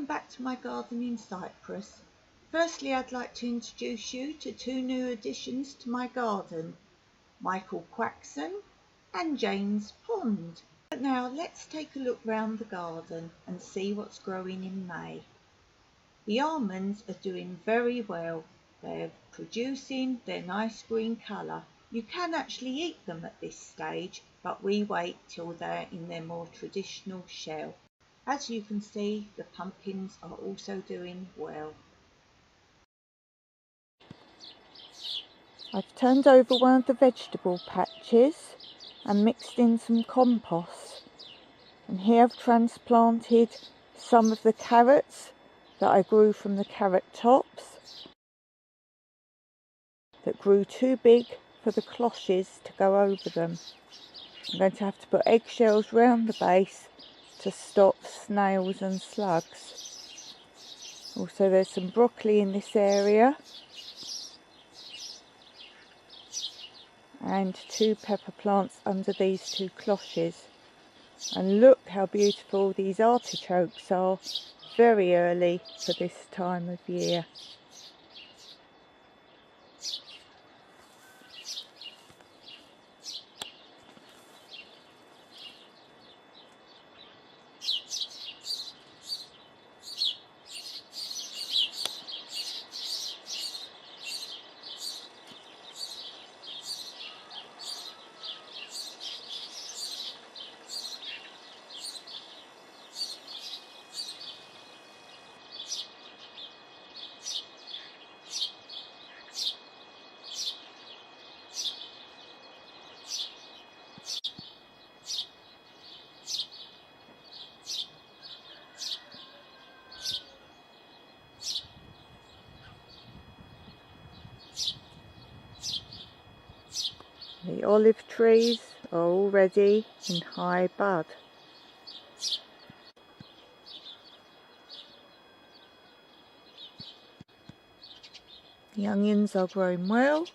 Welcome back to my garden in Cyprus. Firstly, I'd like to introduce you to two new additions to my garden, Michael Quaxon and James Pond. But now let's take a look round the garden and see what's growing in May. The almonds are doing very well. They're producing their nice green colour. You can actually eat them at this stage, but we wait till they're in their more traditional shell. As you can see, the pumpkins are also doing well. I've turned over one of the vegetable patches and mixed in some compost. And here I've transplanted some of the carrots that I grew from the carrot tops that grew too big for the cloches to go over them. I'm going to have to put eggshells round the base to stop snails and slugs. Also, there's some broccoli in this area and two pepper plants under these two cloches. And look how beautiful these artichokes are, very early for this time of year. The olive trees are already in high bud. The onions are growing well,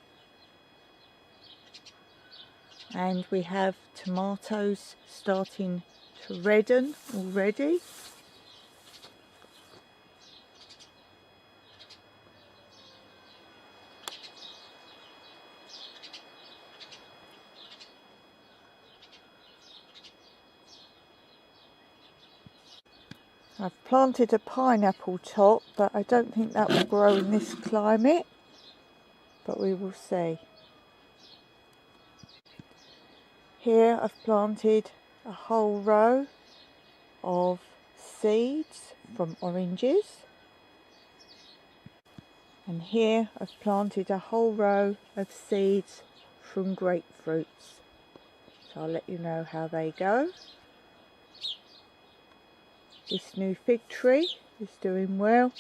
and we have tomatoes starting to redden already. I've planted a pineapple top, but I don't think that will grow in this climate, but we will see. Here I've planted a whole row of seeds from oranges, and here I've planted a whole row of seeds from grapefruits. So I'll let you know how they go. This new fig tree is doing well,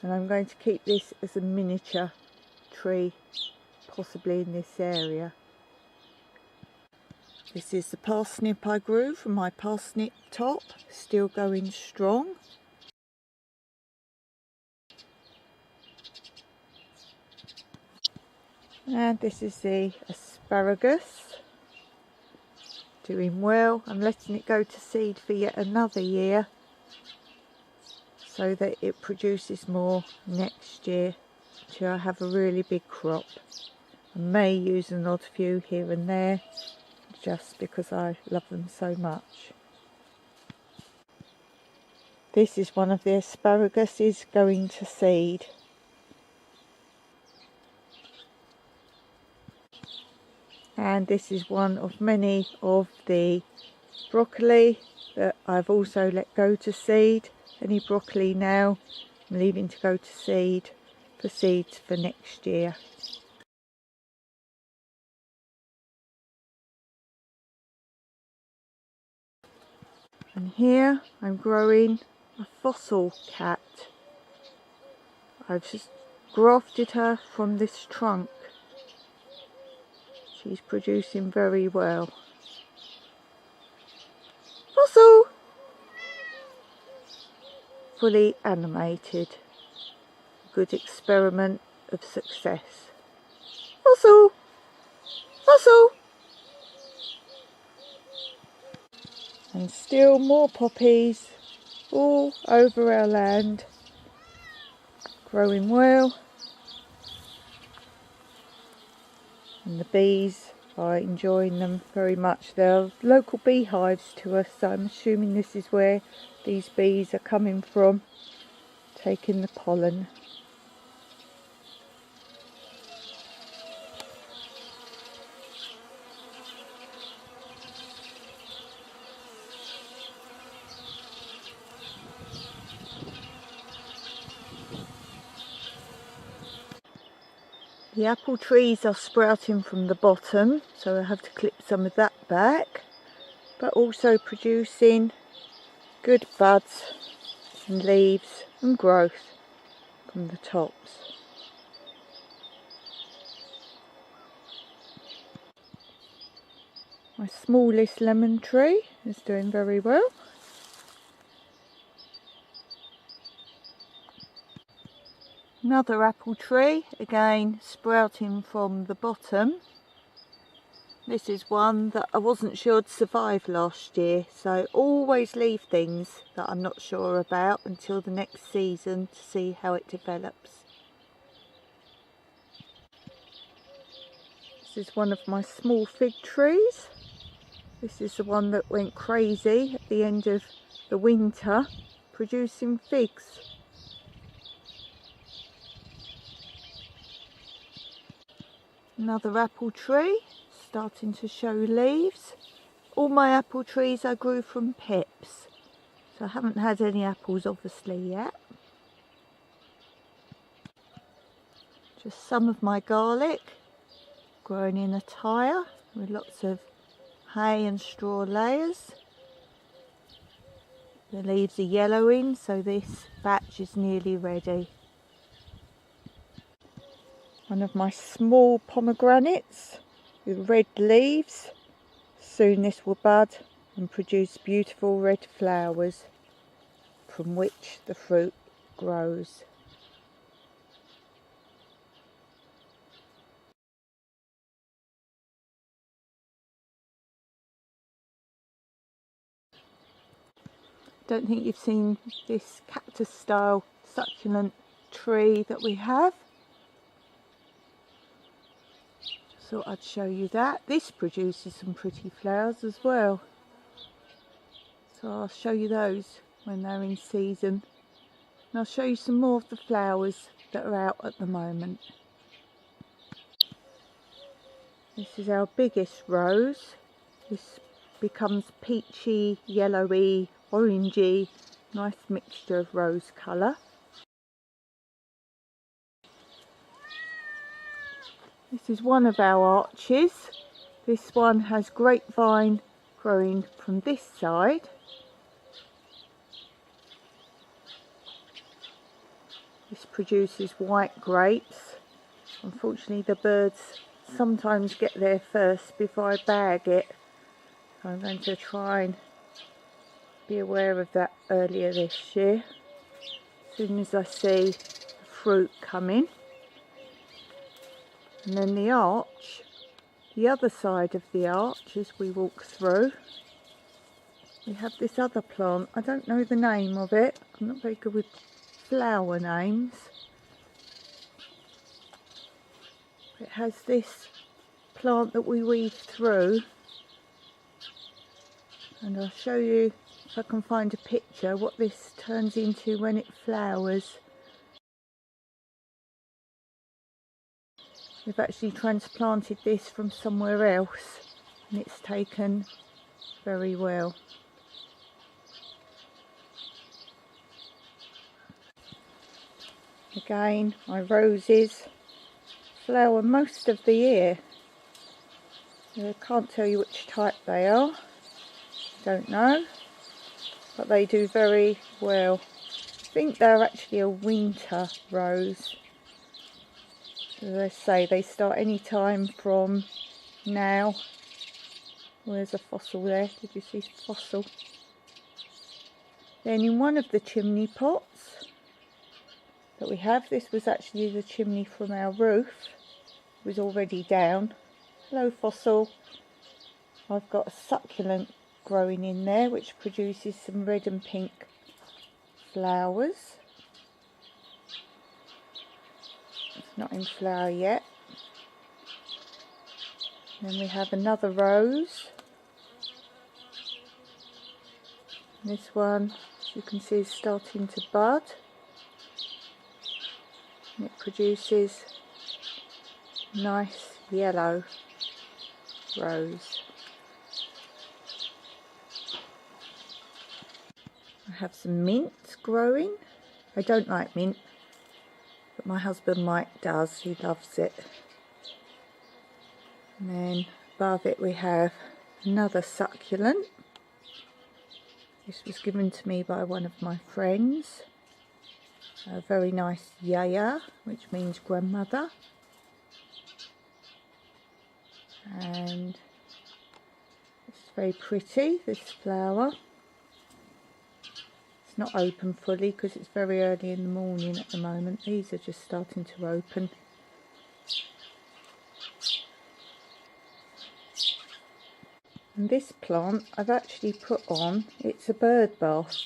and I'm going to keep this as a miniature tree, possibly in this area. This is the parsnip I grew from my parsnip top, still going strong. And this is the asparagus, doing well. I'm letting it go to seed for yet another year, so that it produces more next year till I have a really big crop. I may use an odd few here and there, just because I love them so much. This is one of the asparaguses going to seed. And this is one of many of the broccoli that I've also let go to seed. Any broccoli now I'm leaving to go to seed for seeds for next year. And here I'm growing a fossil cat. I've just grafted her from this trunk. She's producing very well. Fossil! Fully animated. Good experiment of success. Fossil! Fossil! And still more poppies all over our land, growing well, and the bees are enjoying them very much. They're local beehives to us, so I'm assuming this is where these bees are coming from, taking the pollen. The apple trees are sprouting from the bottom, so I have to clip some of that back, but also producing good buds and leaves and growth from the tops. My smallest lemon tree is doing very well. Another apple tree, again sprouting from the bottom. This is one that I wasn't sure would survive last year, so always leave things that I'm not sure about until the next season to see how it develops. This is one of my small fig trees. This is the one that went crazy at the end of the winter, producing figs. Another apple tree starting to show leaves. All my apple trees I grew from pips, so I haven't had any apples obviously yet. Just some of my garlic growing in a tire with lots of hay and straw layers. The leaves are yellowing, so this batch is nearly ready. One of my small pomegranates with red leaves. Soon this will bud and produce beautiful red flowers from which the fruit grows. Don't think you've seen this cactus style succulent tree that we have. Thought I'd show you that. This produces some pretty flowers as well, so I'll show you those when they're in season, and I'll show you some more of the flowers that are out at the moment. This is our biggest rose. This becomes peachy, yellowy, orangey, nice mixture of rose colour. This is one of our arches. This one has grapevine growing from this side. This produces white grapes. Unfortunately the birds sometimes get there first before I bag it. So I'm going to try and be aware of that earlier this year, as soon as I see the fruit coming. And then the arch, the other side of the arch as we walk through, we have this other plant. I don't know the name of it. I'm not very good with flower names. It has this plant that we weave through, and I'll show you if I can find a picture what this turns into when it flowers. We've actually transplanted this from somewhere else and it's taken very well. Again, my roses flower most of the year. I can't tell you which type they are, don't know, but they do very well. I think they're actually a winter rose. As I say, they start any time from now. Where's a fossil there? Did you see fossil? Then in one of the chimney pots that we have, this was actually the chimney from our roof. It was already down. Hello fossil. I've got a succulent growing in there which produces some red and pink flowers. It's not in flower yet. Then we have another rose. This one, as you can see, is starting to bud. And it produces nice yellow rose. I have some mint growing. I don't like mint, but my husband Mike does. He loves it. And then above it we have another succulent. This was given to me by one of my friends. A very nice yaya, which means grandmother. And it's very pretty, this flower. It's not open fully because it's very early in the morning at the moment. These are just starting to open. And this plant I've actually put on, it's a bird bath.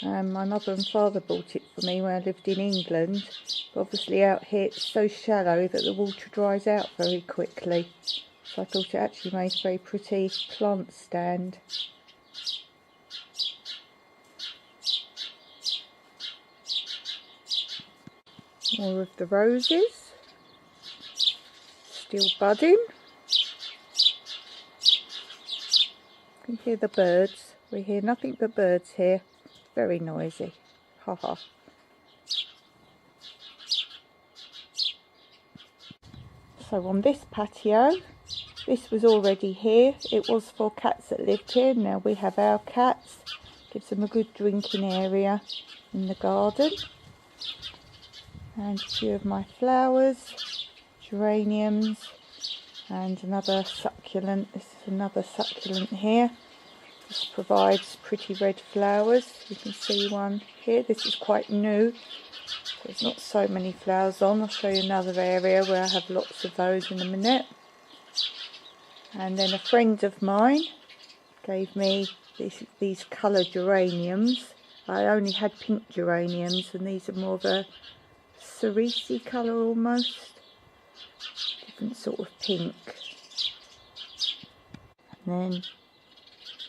My mother and father bought it for me when I lived in England. But obviously out here it's so shallow that the water dries out very quickly. So I thought it actually made a very pretty plant stand. More of the roses, still budding. You can hear the birds. We hear nothing but birds here. Very noisy. Ha ha. So on this patio, this was already here. It was for cats that lived here. Now we have our cats. Gives them a good drinking area in the garden. And a few of my flowers, geraniums, and another succulent. This is another succulent here. This provides pretty red flowers. You can see one here. This is quite new. There's not so many flowers on. I'll show you another area where I have lots of those in a minute. And then a friend of mine gave me these colour geraniums. I only had pink geraniums, and these are more of a cerise colour almost. Different sort of pink. And then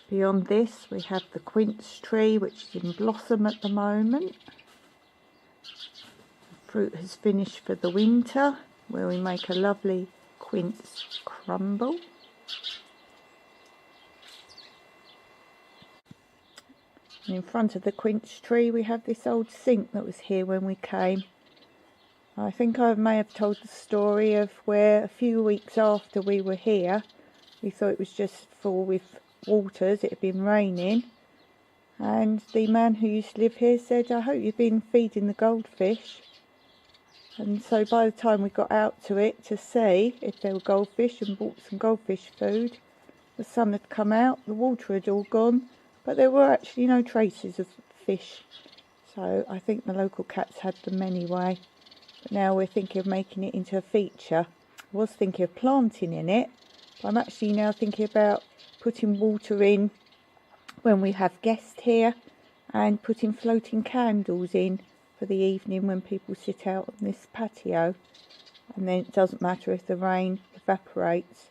beyond this we have the quince tree, which is in blossom at the moment. The fruit has finished for the winter, where we make a lovely quince crumble. And in front of the quince tree we have this old sink that was here when we came. I think I may have told the story of where a few weeks after we were here, we thought it was just full with waters. It had been raining, and the man who used to live here said, "I hope you've been feeding the goldfish." And so by the time we got out to it to see if there were goldfish and bought some goldfish food, the sun had come out, the water had all gone, but there were actually no traces of fish. So I think the local cats had them anyway. But now we're thinking of making it into a feature. I was thinking of planting in it, but I'm actually now thinking about putting water in when we have guests here, and putting floating candles in for the evening when people sit out on this patio. And then it doesn't matter if the rain evaporates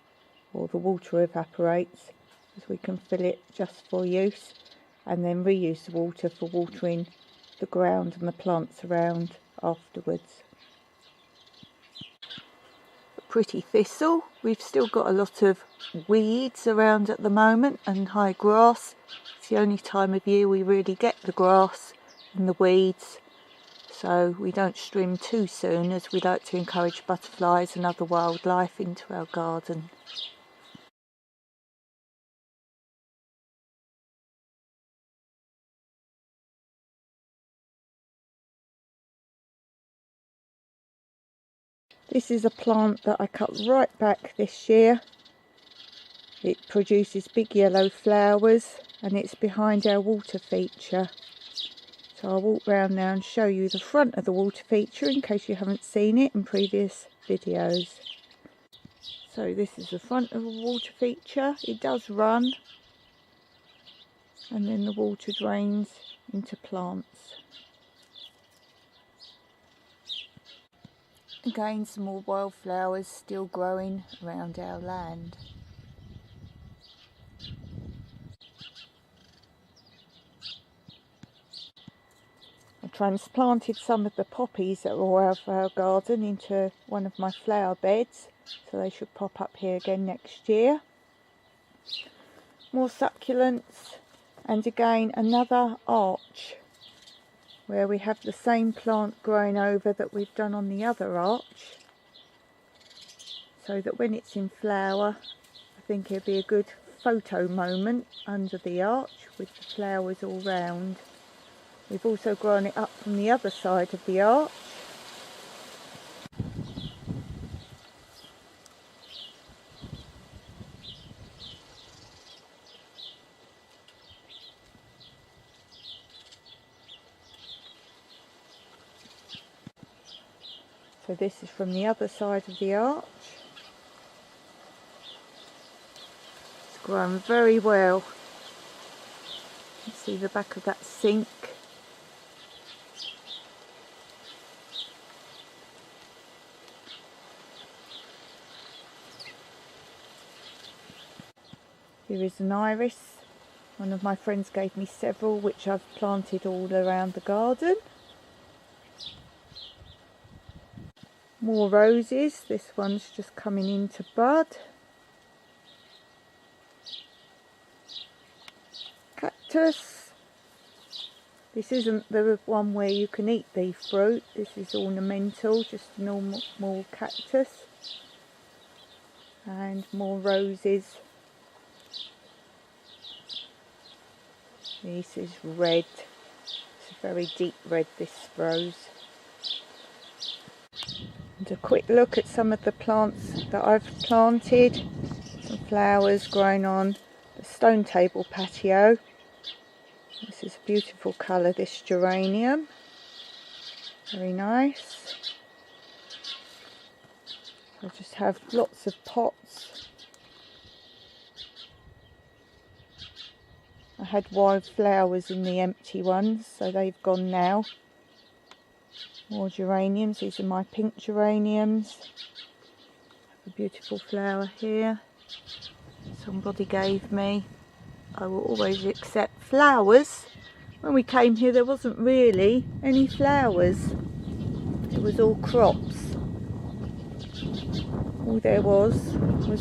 or the water evaporates, as we can fill it just for use and then reuse the water for watering the ground and the plants around afterwards. Pretty thistle. We've still got a lot of weeds around at the moment and high grass. It's the only time of year we really get the grass and the weeds, so we don't trim too soon, as we like to encourage butterflies and other wildlife into our garden. This is a plant that I cut right back this year. It produces big yellow flowers, and it's behind our water feature. So I'll walk round now and show you the front of the water feature in case you haven't seen it in previous videos. So this is the front of the water feature. It does run and then the water drains into plants. Again, some more wildflowers still growing around our land. I transplanted some of the poppies that were out of our garden into one of my flower beds, so they should pop up here again next year. More succulents, and again another arch where we have the same plant growing over that we've done on the other arch, so that when it's in flower I think it'll be a good photo moment under the arch with the flowers all round. We've also grown it up from the other side of the arch. So this is from the other side of the arch. It's grown very well. You can see the back of that sink. Here is an iris. One of my friends gave me several, which I've planted all around the garden. More roses. This one's just coming into bud. Cactus. This isn't the one where you can eat the fruit. This is ornamental, just a normal cactus. And more roses. This is red. It's a very deep red, this rose. And a quick look at some of the plants that I've planted. Some flowers growing on the stone table patio. This is a beautiful colour, this geranium. Very nice. I just have lots of pots. I had wild flowers in the empty ones, so they've gone now. More geraniums. These are my pink geraniums. A beautiful flower here. Somebody gave me. I will always accept flowers. When we came here there wasn't really any flowers. It was all crops. All there was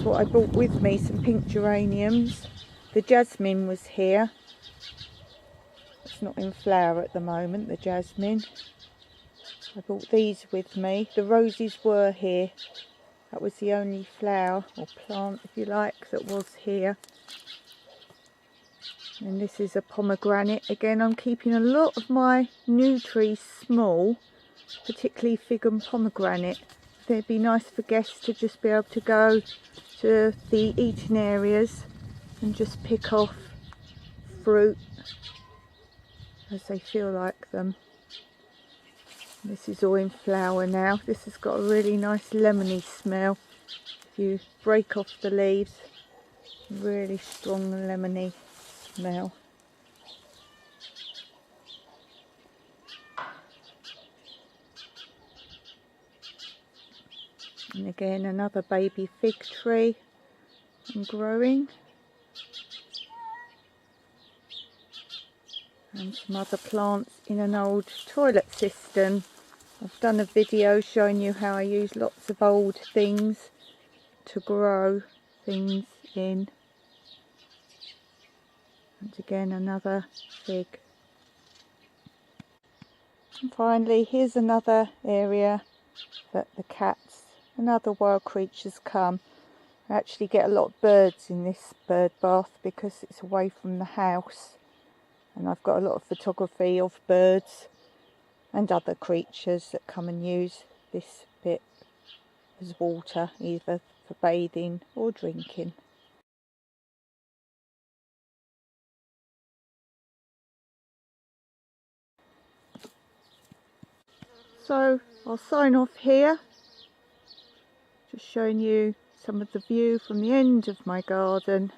what I brought with me, some pink geraniums. The jasmine was here. It's not in flower at the moment, the jasmine. I brought these with me. The roses were here. That was the only flower or plant, if you like, that was here. And this is a pomegranate. Again, I'm keeping a lot of my new trees small, particularly fig and pomegranate. It'd be nice for guests to just be able to go to the eating areas and just pick off fruit as they feel like them. This is all in flower now. This has got a really nice lemony smell. If you break off the leaves, really strong lemony smell. And again, another baby fig tree and growing. And some other plants in an old toilet cistern. I've done a video showing you how I use lots of old things to grow things in. And again, another fig. And finally, here's another area that the cats and other wild creatures come. I actually get a lot of birds in this bird bath because it's away from the house. And I've got a lot of photography of birds and other creatures that come and use this bit as water, either for bathing or drinking. So I'll sign off here, just showing you some of the view from the end of my garden.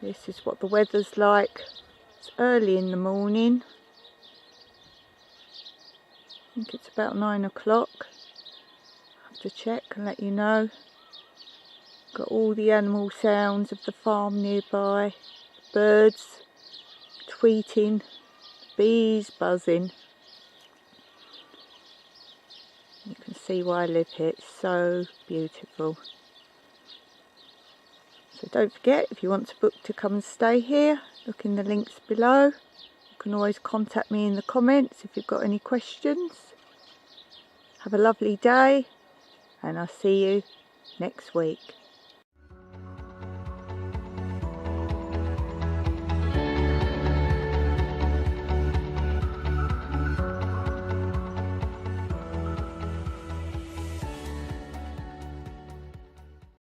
This is what the weather's like. It's early in the morning. I think it's about 9 o'clock. Have to check and let you know. Got all the animal sounds of the farm nearby. Birds tweeting, bees buzzing. You can see why I live here. It's so beautiful. So don't forget, if you want to book to come and stay here, look in the links below. You can always contact me in the comments if you've got any questions. Have a lovely day, and I'll see you next week.